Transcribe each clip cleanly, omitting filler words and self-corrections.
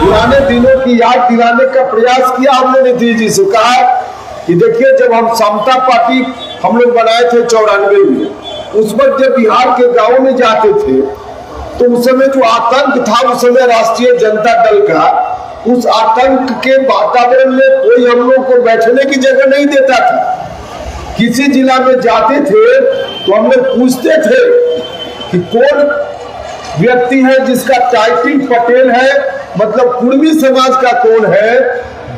पुराने दिनों की याद दिलाने का प्रयास किया हमने नीतीश जी से। कहा कि देखिए, जब हम समता पार्टी हम लोग बनाए थे 94 में, उस वक्त जब बिहार के गांव में जाते थे तो उस समय जो आतंक था, उस समय राष्ट्रीय जनता दल का, उस आतंक के वातावरण में कोई हम लोग को बैठने की जगह नहीं देता था। किसी जिला में जाते थे तो हम लोग पूछते थे कि कौन व्यक्ति है जिसका टाइटिल पटेल है, मतलब कुर्मी समाज का कौन है,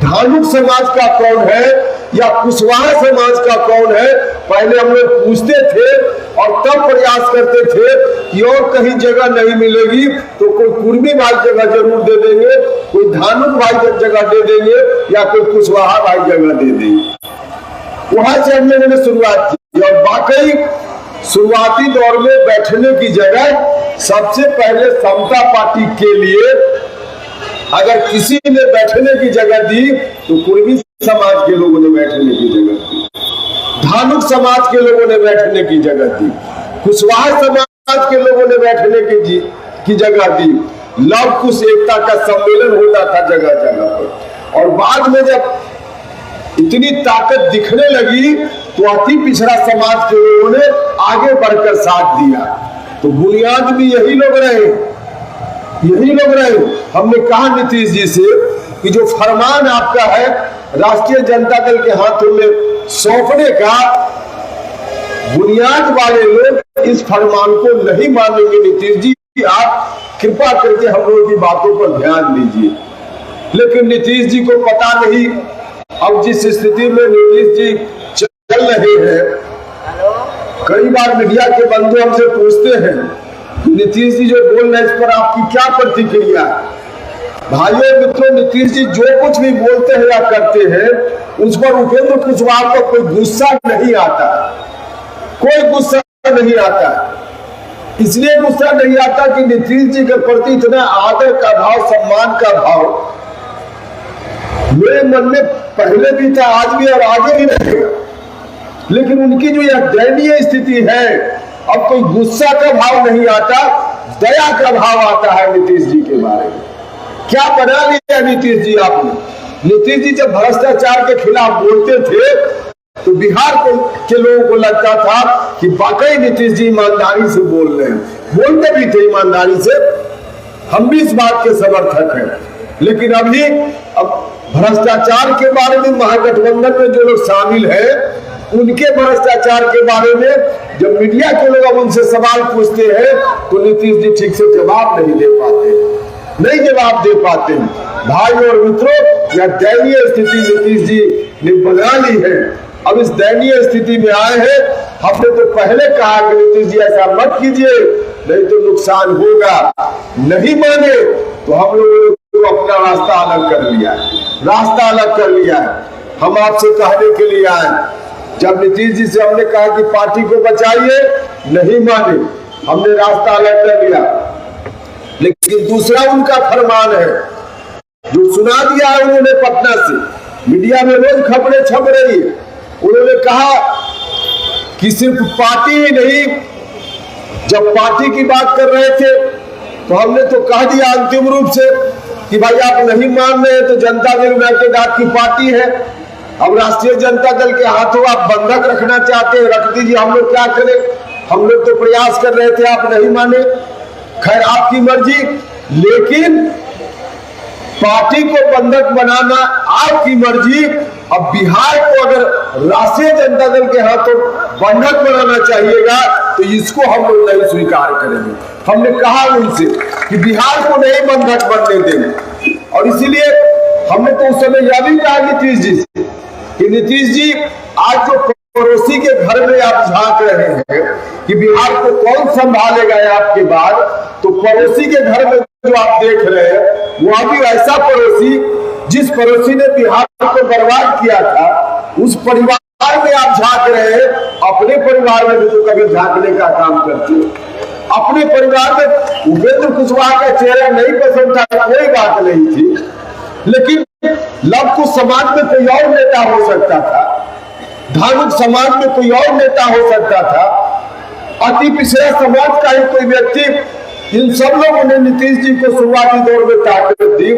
धानुक समाज का कौन है, या कुशवाहा समाज का कौन है। पहले हम लोग पूछते थे और तब प्रयास करते थे कि और कहीं जगह नहीं मिलेगी तो कोई कुर्मी भाई जगह जरूर दे देंगे, कोई धानुक भाई जगह दे देंगे, या कोई कुशवाहा भाई जगह दे देंगे। वहां से हम लोगों ने शुरुआत की और वाकई शुरुआती दौर में बैठने की जगह सबसे पहले समता पार्टी के लिए अगर किसी ने बैठने की जगह दी तो कुर्मी समाज के लोगों ने बैठने की जगह दी, धानुक समाज के लोगों ने बैठने की जगह दी, कुशवाहा समाज के लोगों ने बैठने की जगह दी। लव कुश एकता का सम्मेलन होता था जगह जगह पर। और बाद में जब इतनी ताकत दिखने लगी तो अति पिछड़ा समाज के लोगों ने आगे बढ़कर साथ दिया। तो बुनियाद भी यही लोग रहे। हमने कहा नीतीश जी से कि जो फरमान आपका है राष्ट्रीय जनता दल के हाथों में सौंपने का, बुनियाद वाले लोग इस फरमान को नहीं मानेंगे। नीतीश जी, आप कृपा करके हम लोगों की बातों पर ध्यान दीजिए। लेकिन नीतीश जी को पता नहीं, अब जिस स्थिति में नीतीश जी चल रहे हैं, कई बार मीडिया के बंधु हमसे पूछते हैं नीतीश जी जो बोल रहे हैं इस पर आपकी क्या प्रतिक्रिया है। भाइयों मित्रों, नीतीश जी जो कुछ भी बोलते हैं या करते हैं उस पर उपेंद्र कुशवाहा को कोई गुस्सा नहीं आता, कोई गुस्सा नहीं आता। इसलिए गुस्सा नहीं आता कि नीतीश जी के प्रति इतना आदर का भाव, सम्मान का भाव मेरे मन में पहले भी था, आज भी और आगे भी रहेगा। लेकिन उनकी जो यह दयनीय स्थिति है, अब कोई गुस्सा का भाव नहीं आता, दया का भाव आता है नीतीश जी के बारे में। क्या बना लिया नीतीश जी आपने? नीतीश जी जब भ्रष्टाचार के खिलाफ बोलते थे तो बिहार के लोगों को लगता था कि वाकई नीतीश जी ईमानदारी से बोल रहे हैं, बोलते भी थे ईमानदारी से, हम भी इस बात के समर्थक हैं। लेकिन अभी अब भ्रष्टाचार के बारे में महागठबंधन में जो लोग शामिल हैं उनके भ्रष्टाचार के बारे में जब मीडिया के लोग अब उनसे सवाल पूछते हैं तो नीतीश जी ठीक से जवाब नहीं दे पाते। भाई और मित्रों, यह दयनीय स्थिति नीतीश जी ने बना ली है। अब इस दयनीय स्थिति में आए हैं। हमने तो पहले कहा कि नीतीश जी ऐसा मत कीजिए, नहीं तो नुकसान होगा। नहीं माने तो हम लोगों ने अपना रास्ता अलग कर लिया है। हम आपसे कहने के लिए आए, जब नीतीश जी से हमने कहा कि पार्टी को बचाइए, नहीं माने, हमने रास्ता अलग कर लिया। लेकिन दूसरा उनका फरमान है जो सुना दिया है उन्होंने पटना से, मीडिया में रोज खबरें छप रही है। उन्होंने कहा कि सिर्फ पार्टी ही नहीं, जब पार्टी की बात कर रहे थे तो हमने तो कह दिया अंतिम रूप से कि भाई आप नहीं मान रहे तो जनता दल यूनाइटेड आपकी पार्टी है। अब राष्ट्रीय जनता दल के हाथों आप बंधक रखना चाहते हैं, रख दीजिए, हम लोग क्या करें। हम लोग तो प्रयास कर रहे थे, आप नहीं माने, खैर आपकी मर्जी। लेकिन पार्टी को बंधक बनाना आपकी मर्जी। अब बिहार को अगर राष्ट्रीय जनता दल के हाथों बंधक बनाना चाहिएगा तो इसको हम लोग नहीं स्वीकार करेंगे। हमने कहा उनसे कि बिहार को नहीं बंधक बनने देंगे। और इसीलिए हमने तो उस समय यह भी कहा नीतीश जी से कि नीतीश जी आज जो पड़ोसी के घर में आप झांक रहे हैं कि बिहार को कौन संभालेगा आपके बाद, तो पड़ोसी के घर में जो आप देख रहे हैं वो अभी ऐसा पड़ोसी जिस पड़ोसी ने बिहार को बर्बाद किया था, उस परिवार में आप झांक रहे हैं। अपने परिवार में भी तो कभी झांकने का काम करते हो। अपने परिवार में उपेंद्र कुशवाहा का चेहरा नहीं पसंद था, कोई बात नहीं थी, लेकिन लव कुश समाज में कोई और नेता हो सकता था, धार्मिक समाज में कोई और नेता हो सकता था, अति पिछड़ा समाज का ही कोई व्यक्ति। इन सब लोगों ने नीतीश जी को शुरुआती दौर में ताकत दी।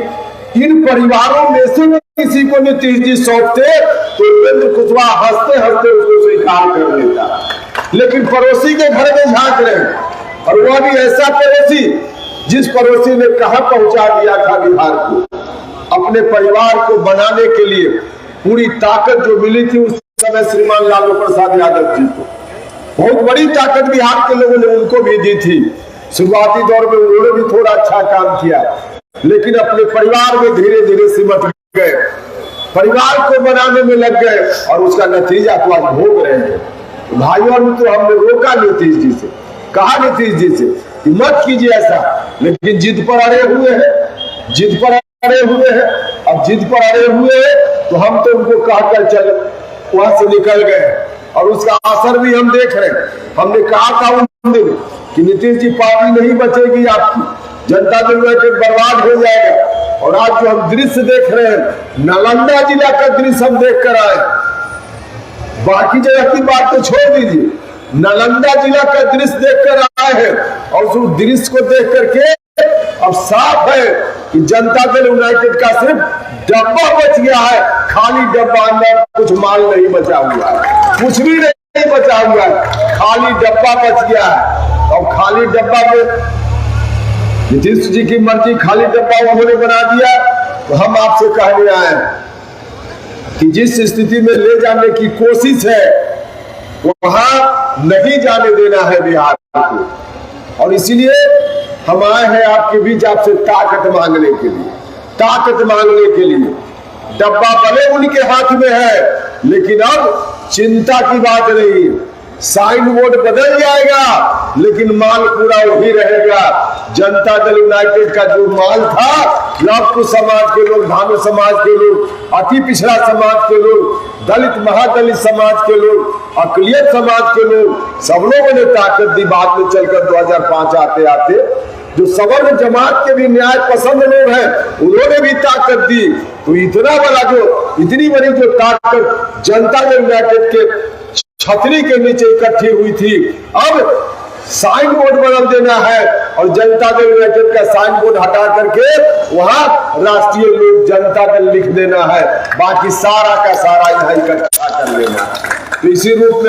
इन परिवारों में से किसी को नीतीश जी सौंपते तो उपेंद्र कुशवाहा हंसते हंसते उसको स्वीकार कर लेता। लेकिन पड़ोसी के घर में झांक रहे, और वह भी ऐसा पड़ोसी जिस पड़ोसी ने कहां पहुंचा दिया था बिहार को। अपने परिवार को बनाने के लिए पूरी ताकत जो मिली थी उस समय श्रीमान लालू प्रसाद यादव जी को, बहुत बड़ी ताकत बिहार के लोगों ने उनको भी दी थी। शुरुआती दौर में उन्होंने भी थोड़ा अच्छा काम किया, लेकिन अपने परिवार में धीरे धीरे सिमट गए, परिवार को बनाने में लग गए, और उसका नतीजा तो आज भोग रहे हैं। भाइयों और मित्रों, हमने रोका नीतीश जी से, कहा नीतीश जी से कि मत कीजिए ऐसा, लेकिन जिद पर अड़े हुए हैं, जिद पर अड़े हुए हैं। अब जिद पर अड़े हुए हैं तो हम तो उनको कहकर चल वहां से निकल गए, और उसका असर भी हम देख रहे हैं। हमने कहा था उन दिन कि नीतीश जी पार्टी नहीं बचेगी आपकी, जनता दल यूनाइटेड बर्बाद हो जाएगा। और आज जो हम दृश्य देख रहे हैं, नालंदा जिला का दृश्य हम देख कर आए, बाकी जगह की बात तो छोड़ दीजिए, नालंदा जिला का दृश्य देखकर आए हैं। और उस दृश्य को देख करके अब साफ है कि जनता दल यूनाइटेड का सिर्फ डब्बा बच गया है, खाली डब्बा, अंदर कुछ माल नहीं बचा हुआ है, कुछ भी नहीं बचा हुआ है, खाली डब्बा बच गया है। और खाली डब्बा में नीतीश जी की मर्जी, खाली डब्बा उन्होंने बना दिया। तो हम आपसे कहने आए कि जिस स्थिति में ले जाने की कोशिश है वहां नहीं जाने देना है बिहार को। और इसीलिए हम आए हैं आपके बीच आपसे ताकत मांगने के लिए, ताकत मांगने के लिए। डब्बा भले उनके हाथ में है, लेकिन अब चिंता की बात नहीं, साइन बोर्ड बदल जाएगा लेकिन माल पूरा वही रहेगा। जनता दल यूनाइटेड का जो माल था, लव कुश समाज के लोग, धामी समाज के लोग, अति पिछड़ा समाज के लोग, दलित महादलित समाज के लोग, अकलियत समाज के लोग, सब लोगों ने ताकत दी। बाद में चलकर 2005 आते आते जो सवर्ण जमात के भी न्याय पसंद लोग हैं, उन्होंने भी ताकत दी। तो इतना बड़ा इतनी बड़ी जो ताकत जनता दल यूनाइटेड के छतरी के नीचे इकट्ठी हुई थी, अब साइन बोर्ड बदल देना है और जनता दल यूनाइटेड का साइन बोर्ड हटा करके वहां राष्ट्रीय लोक जनता दल लिख देना है, बाकी सारा का सारा यहाँ इकट्ठा कर लेना। तो इसी रूप में